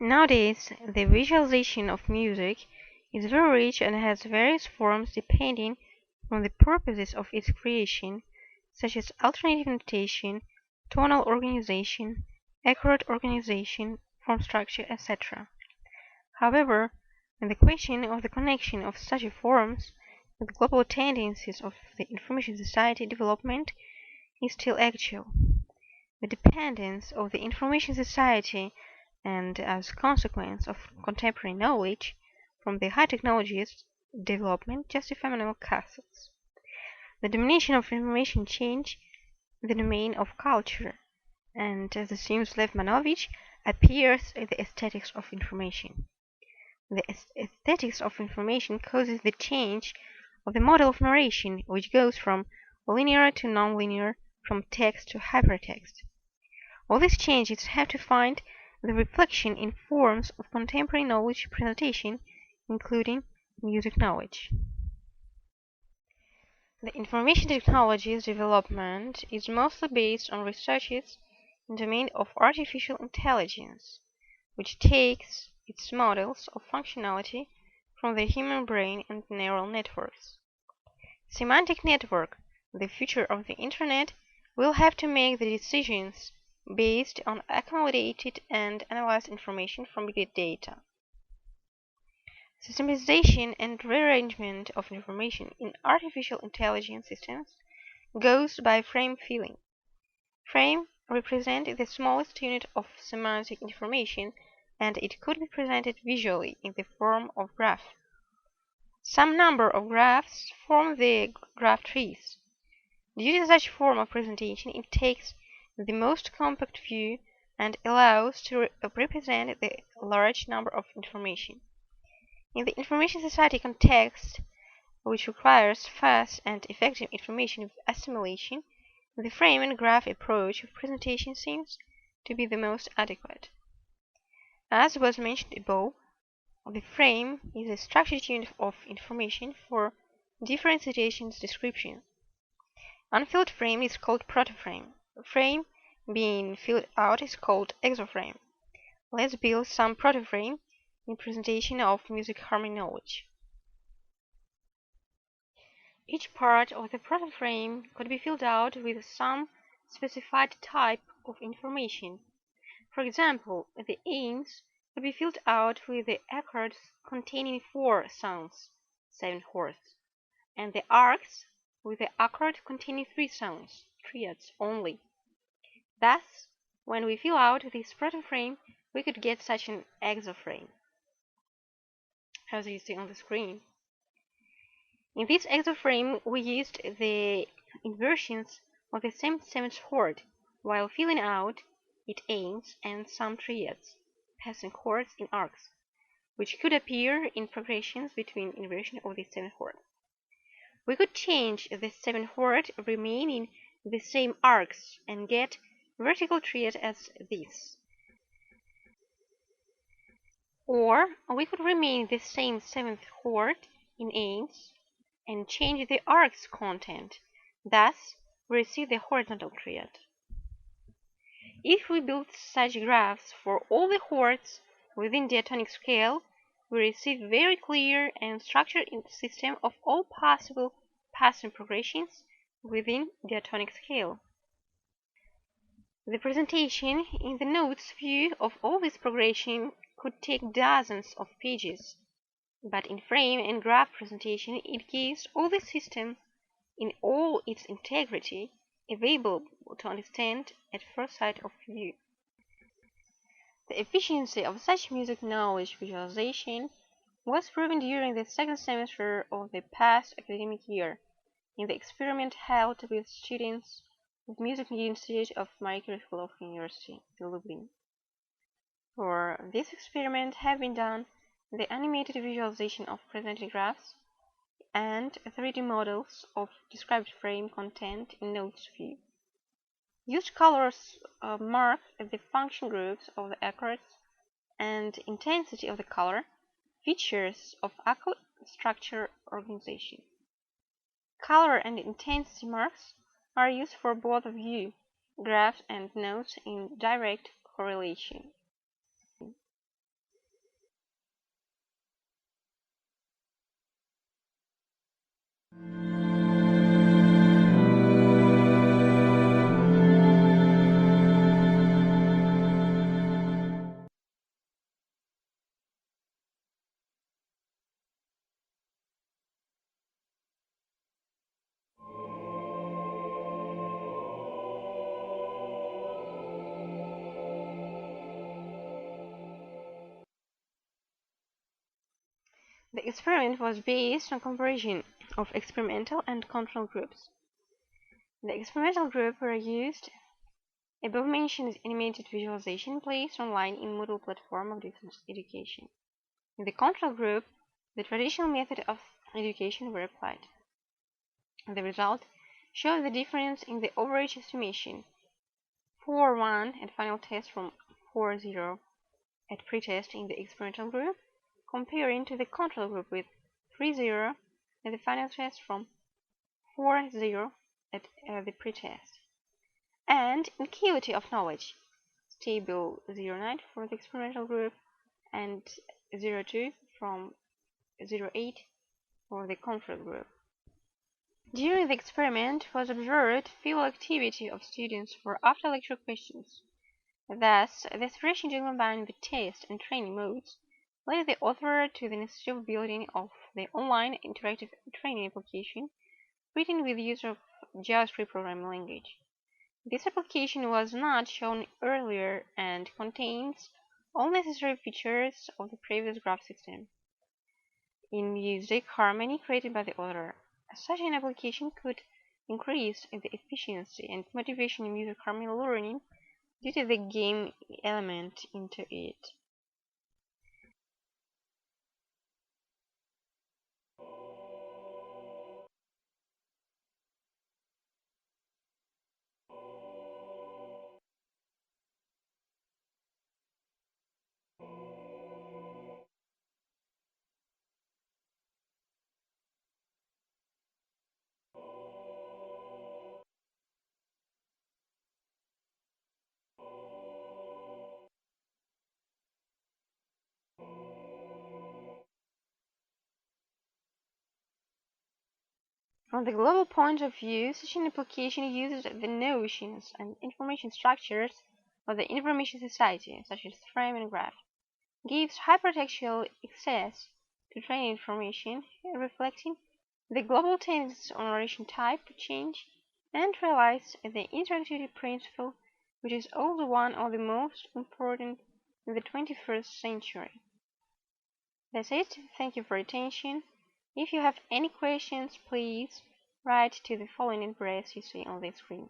Nowadays, the visualization of music is very rich and has various forms depending on the purposes of its creation, such as alternative notation, tonal organization, accurate organization, form structure, etc. However, the question of the connection of such forms with global tendencies of the information society development is still actual. The dependence of the information society and as a consequence of contemporary knowledge from the high technologies development justify minimal costs. The domination of information change the domain of culture, and as assumes Lev Manovich, appears in the aesthetics of information. The aesthetics of information causes the change of the model of narration, which goes from linear to nonlinear, from text to hypertext. All these changes have to find the reflection in forms of contemporary knowledge presentation, including music knowledge. The information technologies development is mostly based on researches in the domain of artificial intelligence, which takes its models of functionality from the human brain and neural networks. Semantic network, the future of the Internet, will have to make the decisions based on accumulated and analyzed information from big data. Systematization and rearrangement of information in artificial intelligence systems goes by frame filling. Frame represents the smallest unit of semantic information, and it could be presented visually in the form of graph. Some number of graphs form the graph trees. Due to such form of presentation, it takes the most compact view and allows to represent the large number of information. In the information society context, which requires fast and effective information assimilation, the frame and graph approach of presentation seems to be the most adequate. As was mentioned above, the frame is a structured unit of information for different situations description. Unfilled frame is called protoframe. Frame being filled out is called exoframe. Let's build some protoframe in presentation of music harmony knowledge. Each part of the protoframe could be filled out with some specified type of information. For example, the aims could be filled out with the accords containing 4 sounds, 7 chords, and the arcs with the accord containing 3 sounds, triads only. Thus, when we fill out this protoframe, we could get such an exoframe, as you see on the screen. In this exoframe, we used the inversions of the same 7th chord while filling out its aims and some triads, passing chords in arcs, which could appear in progressions between inversion of the 7th chord. We could change the 7th chord remaining the same arcs and get vertical triad as this. Or we could remain the same 7th chord in aims and change the arc's content. Thus, we receive the horizontal triad. If we build such graphs for all the chords within diatonic scale, we receive very clear and structured system of all possible passing progressions within diatonic scale. The presentation in the notes view of all this progression could take dozens of pages, but in frame and graph presentation it gives all the system in all its integrity available to understand at first sight of view. The efficiency of such music knowledge visualization was proven during the 2nd semester of the past academic year in the experiment held with students of Music Institute of Marie Curie School of University, Lublin. For this experiment have been done the animated visualization of presented graphs and 3D models of described frame content in notes view. Used colors mark the function groups of the accords and intensity of the color, features of accord structure organization. Color and intensity marks are used for both view, graphs and notes in direct correlation. The experiment was based on comparison of experimental and control groups. The experimental group were used above-mentioned animated visualization placed online in Moodle platform of distance education. In the control group, the traditional method of education were applied. The result showed the difference in the average estimation 4.1 at final test from 4.0 at pretest in the experimental group, comparing to the control group with 3.0 at the final test from 4.0 at the pretest. And in quality of knowledge, stable 0.9 for the experimental group and 0.2 from 0.8 for the control group. During the experiment was observed field activity of students for after-lecture questions. Thus, the aspiration to combine the test and training modes led the author to the necessity of building of the online interactive training application written with the use of JavaScript programming language. This application was not shown earlier and contains all necessary features of the previous graph system in music harmony created by the author. Such an application could increase the efficiency and motivation in music harmony learning due to the game element into it. From the global point of view, such an application uses the notions and information structures of the information society, such as frame and graph, gives hypertextual access to training information, reflecting the global tendencies on narration type change, and realize the interactivity principle, which is also one of the most important in the 21st century. That's it. Thank you for your attention. If you have any questions, please write to the following address you see on the screen.